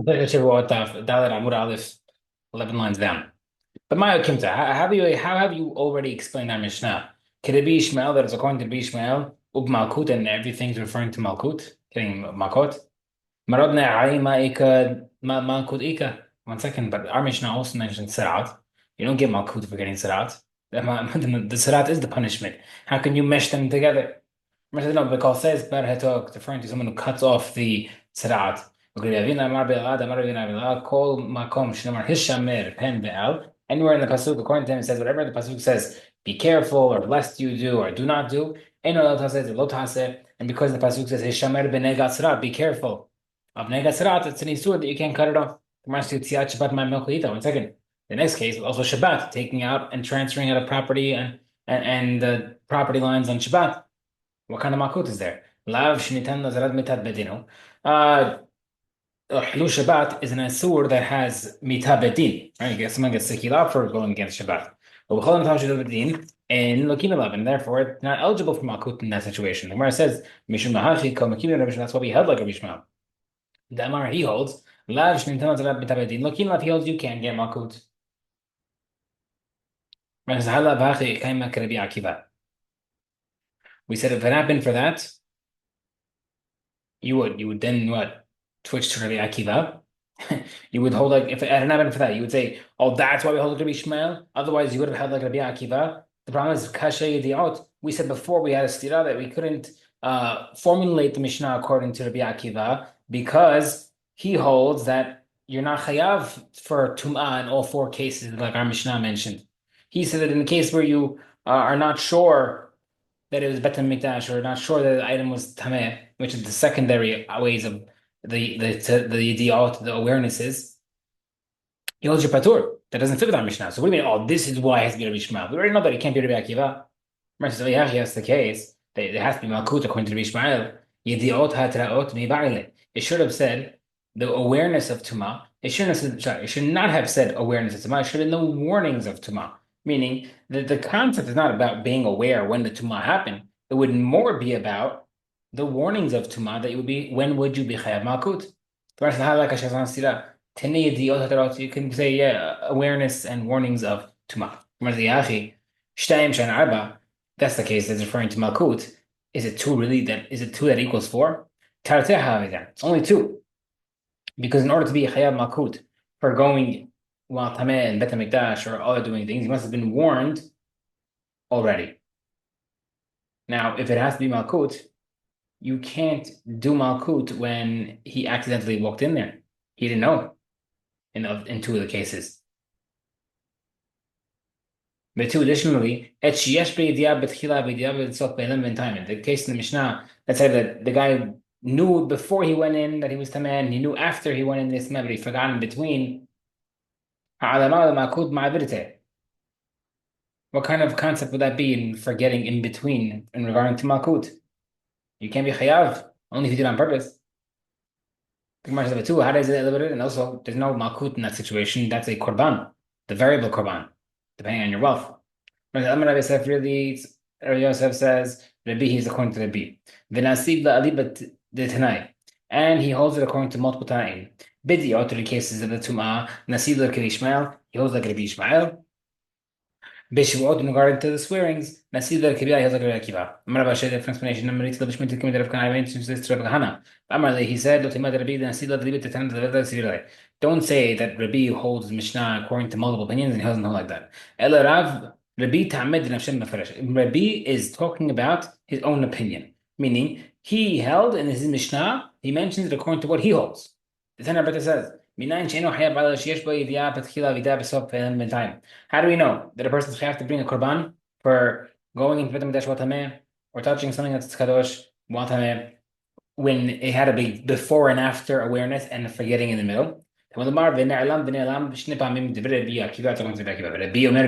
Shevuot Daf, Dalet Amud Aleph, 11 lines down. But Maya Kimta, how have you already explained our Mishnah? Could it be Ishmael that is according to be Ishmael, Ub Malkut, and everything's referring to Malkut, getting Malkut? Marodne Ayi Malkut Ika. 1 second, but our Mishnah also mentions Sarat. You don't get Malkut for getting Sarat. The Sarat is the punishment. How can you mesh them together? No, because says Bar Hetok, referring to someone who cuts off the Sarat. Anywhere in the pasuk, according to him, it says whatever the pasuk says, be careful or lest you do or do not do. And because the pasuk says Hishamer b'negat sarat, be careful of negat sarat, it's an isur that you can't cut it off. 1 second. The next case, also Shabbat, taking out and transferring out of property and the property lines on Shabbat. What kind of makut is there? Lav shnitan nazarat mitat bedinu. Hilul Shabbat is an asur that has mita bedin. Right? You get someone gets sekila for going against Shabbat. But b'chol tam shel bedin in lokim 11, therefore it's not eligible for makut in that situation. The Gemara says mishum lahachi kol makim. That's why we held like a Bishma. The Amar he holds lav shnitan nazarat mita bedin. Lokim lav he holds you can get makut. We said if it happened for that, you would then what? Twitch to Rabbi Akiva. You would hold like if it hadn't happened for that, you would say, "Oh, that's why we hold like Rabbi Shmuel." Otherwise, you would have held like Rabbi Akiva. The problem is kashay yediot. We said before we had a stira that we couldn't formulate the Mishnah according to Rabbi Akiva because he holds that you're not chayav for tum'ah in all four cases, like our Mishnah mentioned. He said that in the case where you are not sure that it was Bet Mikdash or not sure that the item was tameh, which is the secondary ways of the idiot, the awarenesses, he holds your patur. That doesn't fit with our Mishnah. So what do you mean? Oh, this is why it has to be Rabbi Shmuel. We already know that it can't be Rabbi Akiva. Right? So yeah, that's the case. There has to be Malkut according to Rabbi Shmuel. Yediot hatraot mi'ba'ile. It should have said the awareness of Tuma. It shouldn't have said, sorry, it should not have said awareness of Tuma. It should have been the warnings of Tuma. Meaning that the concept is not about being aware when the Tuma happened. It would more be about the warnings of Tuma that it would be when would you be Chayav Malkut? You can say, yeah, awareness and warnings of Tuma. That's the case that's referring to Malkut. Is it two really is it two that equals four? It's only two. Because in order to be Chayav Malkut for going while Tameh and Bet HaMikdash or other doing things, he must have been warned already. Now, if it has to be Malkut, you can't do Malkut when he accidentally walked in there. He didn't know in two of the cases. But two, additionally, in the case in the Mishnah that said that the guy knew before he went in that he was Tameh, and he knew after he went in this Tameh, but he forgot in between. What kind of concept would that be in forgetting in between in regarding to Malkut? You can't be chayav, only if you did it on purpose. The Gemara says, too, how does it elaborate? And also, there's no Malkut in that situation. That's a korban, the variable korban, depending on your wealth. Amar Yosef really, Yosef says, Rabbi, he's according to Rabbi. V'nasid la'alibat detanai. And he holds it according to multiple Tanaim. Bidi, to the cases of the Tum'ah, Nasid like Ishmael, he holds like Rabbi Ishmael. Bishuot in regard to the swearings, Nasid like Rabbi, he holds like Rabbi Akiva. Amar Abba different explanation. Amar Yitzchak Bishmit Kimin Rav Kana, I mentioned this to Rabbi Kahana. Amar he said, don't say that Rabbi holds Mishnah according to multiple opinions and he doesn't hold like that. Ela Rav, Rabbi is talking about his own opinion, meaning he held in his Mishnah, he mentions it according to what he holds. The Tanna Brita says, how do we know that a person has to bring a korban for going into Bet HaMikdash Watameh or touching something that's kadosh Watameh when it had to be before and after awareness and forgetting in the middle? Rabbi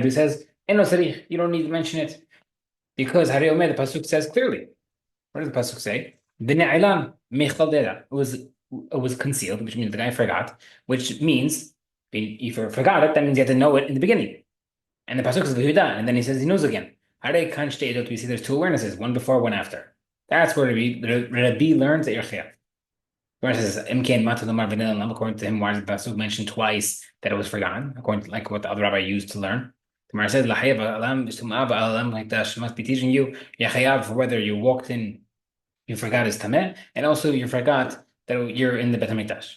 says, you don't need to mention it because the pasuk says clearly. What does the pasuk say? It was concealed, which means the guy forgot, which means if you forgot it, that means you had to know it in the beginning. And the pasuk says v'huda, and then he says he knows again. We see there's two awarenesses, one before, one after. That's where Rabbi learns that you're chayav. Where it says Imkan Mata Lamar Vanilla Lam, according to him, why does the Pasuk mention twice that it was forgotten, according to like what the other rabbi used to learn. The Gemara says Lahayav Alam Istumab Alam, like that she must be teaching you Yachayav for whether you walked in, you forgot is Tameh, and also you forgot that you're in the Bet HaMikdash.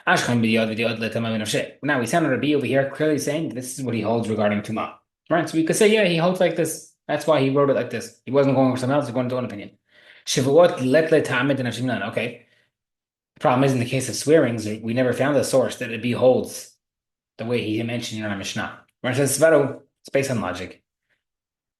Ashkan b'yod v'yod letamah v'nafsheh. Now we sound Rabbi over here clearly saying this is what he holds regarding Tumah. Right? So we could say, yeah, he holds like this. That's why he wrote it like this. He wasn't going for something else, he was going to own opinion. Shevuot let ta'amid v'nafsheh. Okay. The problem is in the case of swearings, we never found a source that it holds the way he mentioned in our Mishnah. Where it says Svaro, it's based on logic.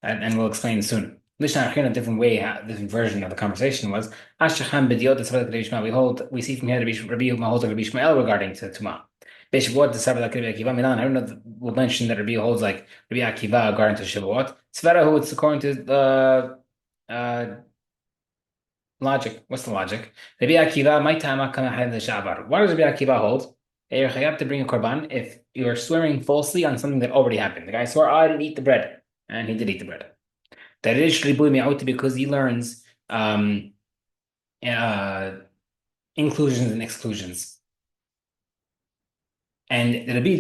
And we'll explain soon. Mishnah a different way, different version of the conversation was Ashachan b'diot we see from here Rabbi holds like Rabbi Shmuel regarding to Tumah. Beshavuot the Sabbath Rabbi Akiva Milan. I don't know. We'll mention that Rabbi holds like Rabbi Akiva regarding to Shavuot. Tzvarahu, it's according to the logic. What's the logic? Rabbi Akiva my tama kana had the shavar. Why does Rabbi Akiva hold? You're to bring a korban if you're swearing falsely on something that already happened. The guy swore, I didn't eat the bread, and he did eat the bread. That is because he learns inclusions and exclusions. And Rabbi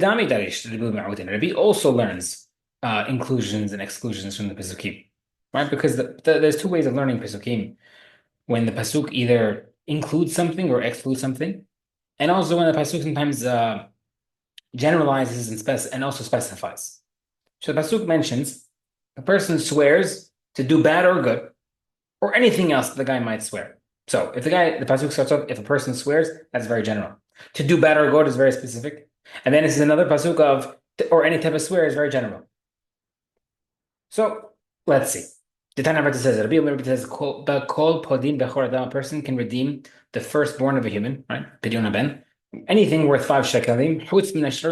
also learns inclusions and exclusions from the Pesukim. Right? Because there's two ways of learning Pesukim. When the Pasuk either includes something or excludes something. And also when the Pasuk sometimes generalizes and also specifies. So the Pasuk mentions a person swears to do bad or good, or anything else the guy might swear. So if the Pasuk starts off, if a person swears, that's very general. To do bad or good is very specific. And then this is another Pasuk of, or any type of swear is very general. So let's see. The Tana says, a person can redeem the firstborn of a human, right? Pidyon ben. Anything worth 5 shekalim,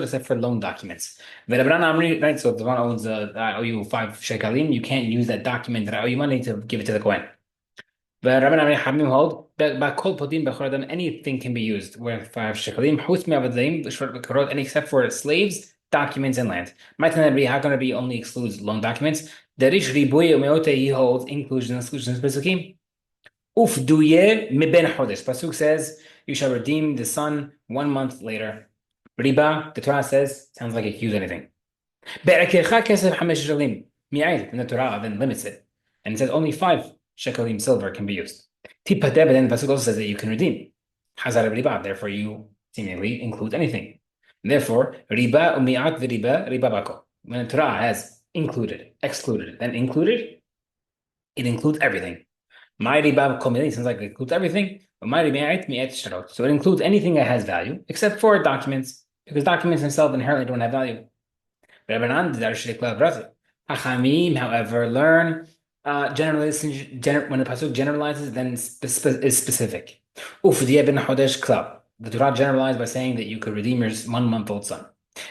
except for loan documents. Right? So if the one owns I owe you 5 shekalim, you can't use that document that I owe you money to give it to the Kohen. Anything can be used worth 5 shekalim, except for slaves, documents, and land. How can it be only excludes loan documents? He holds inclusions and exclusions. Pasuk says, you shall redeem the son 1 month later. Riba, the Torah says, sounds like it can use anything. And the Torah then limits it. And it says only 5 shekalim silver can be used. Then the Pasuk also says that you can redeem. Therefore, you seemingly include anything. Therefore, riba umi'at v'riba riba bako. When the Torah has included, excluded, then included, it includes everything. My riba sounds like it includes everything. So it includes anything that has value, except for documents, because documents themselves inherently don't have value. Hachamim, however, learn when the pasuk generalizes, then is specific. The Torah generalized by saying that you could redeem your 1-month-old son.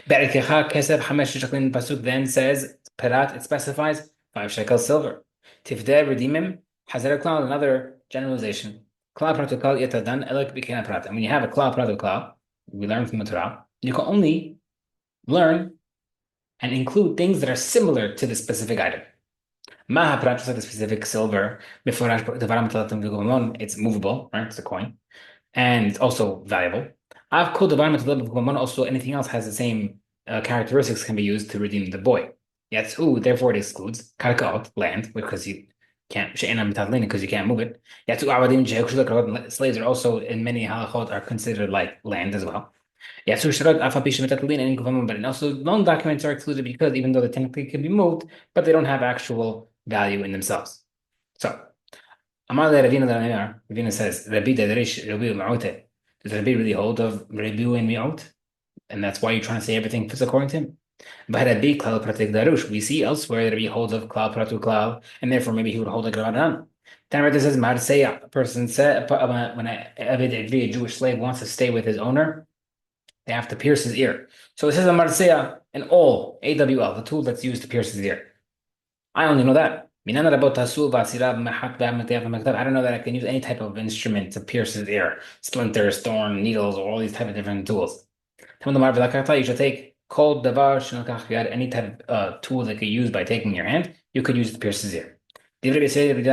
Pasuk then says, Perat, it specifies 5 shekels silver. Tifdeh, redeem him. Hazar klal, another generalization. Klal protokol yetadan elek b'kena prat. And when you have a klal protokol, we learn from the Torah, you can only learn and include things that are similar to the specific item. Maha prat, just like the specific silver, it's movable, right? It's a coin. And it's also valuable. Also, anything else has the same characteristics can be used to redeem the boy. Therefore it excludes karkaot, land, because you can't because you can't move it. Slaves are also in many halachot are considered like land as well. And also loan documents are excluded because even though they technically can be moved, but they don't have actual value in themselves. So Ravina says, does Rabbi really hold of Rebu and Mi'ot? And that's why you're trying to say everything fits according to him. We see elsewhere that Rabbi holds of klal pratu klal, and therefore maybe he would hold like Rabbanan. Then says, a person said, when a Jewish slave wants to stay with his owner, they have to pierce his ear. So it says a marseya and all AWL, the tool that's used to pierce his ear. I only know that. I don't know that I can use any type of instrument to pierce his ear. Splinters, thorn, needles, all these type of different tools. You should take cold davar, any type of tool that you use by taking your hand, you could use it to pierce his ear. Rabbi says no,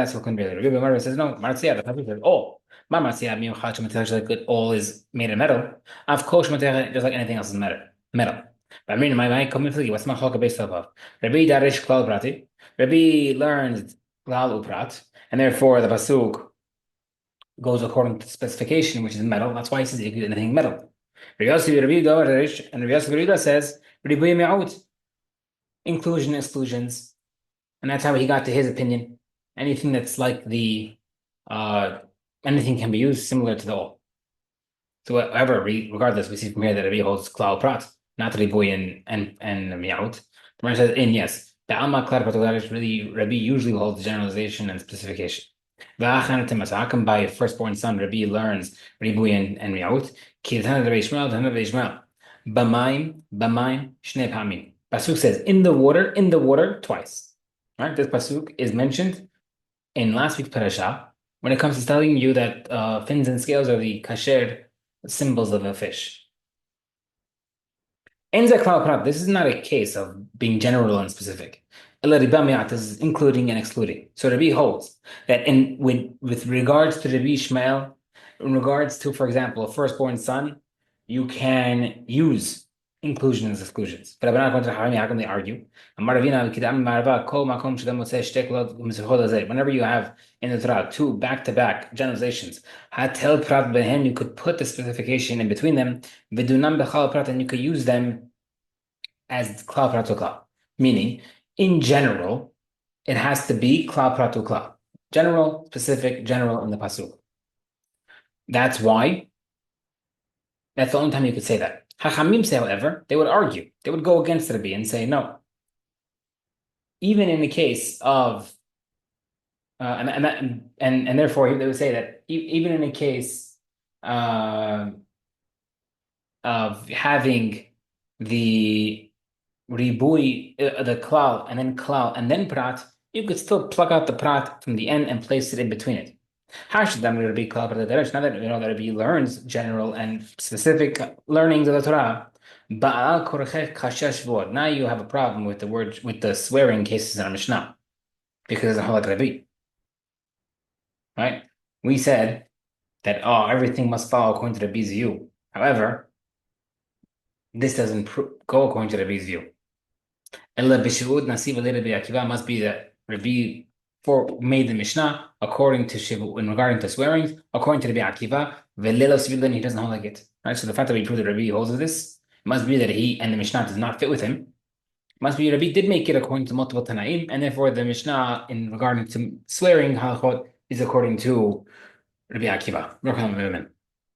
Martzia, the Pasuk says, oh, Like it all is made of metal. Of course, just like anything else is metal. Metal. But I mean, my coming to you, what's my halka based off of? Rabbi Darish Klal Prati. Rabbi learns Klal Uprat, and therefore the pasuk goes according to the specification, which is metal. That's why he says you can do anything metal. Rabbi Darish, and Rabbi Yossi says Rabbi Me'ut, inclusion, exclusions, and that's how he got to his opinion. Anything that's like the uh anything can be used similar to the all. So however, regardless, we see from here that Rabbi holds klal prat, not Riboy and mi'ut. The Gemara says in yes. The Alma klal prat is really Rabbi usually holds generalization and specification. How come by firstborn son Rabbi learns Riboy and mi'ut? Ki Tana Rabbi Ishmael. B'mayim shnei pamim. Pasuk says in the water twice. Right? This pasuk is mentioned in last week's parasha when it comes to telling you that fins and scales are the kasher symbols of a fish. This is not a case of being general and specific. This is including and excluding. So Rabbi holds that with regards to Rabbi Ishmael, in regards to, for example, a firstborn son, you can use inclusions and exclusions. But how come they argue? Whenever you have in the Torah two back-to-back generalizations, you could put the specification in between them, and you could use them as klal prat klal. Meaning, in general, it has to be klal prat klal. General, specific, general in the pasuk. That's why. That's the only time you could say that. Hachamim say, however, they would argue. They would go against Rabbi and say, no. Even in the case of, and therefore they would say that even in the case of having the ribui, the klal, and then prat, you could still pluck out the prat from the end and place it in between it. How should that be klal prat? Now that you know that Rabbi learns general and specific learnings of the Torah. Now you have a problem with the swearing cases in our Mishnah because it's a halak Rabbi. Right? We said that everything must follow according to Rabbi's view. However, this doesn't go according to Rabbi's view. Must be that Rabbi made the Mishnah according to Shevuot in regarding to swearing, according to Rabbi Akiva, then he doesn't hold like it. Right? So the fact that we prove that Rabbi holds this, it must be that he and the Mishnah does not fit with him. It must be Rabbi did make it according to multiple Tanaim, and therefore the Mishnah in regarding to swearing halachot is according to Rabbi Akiva.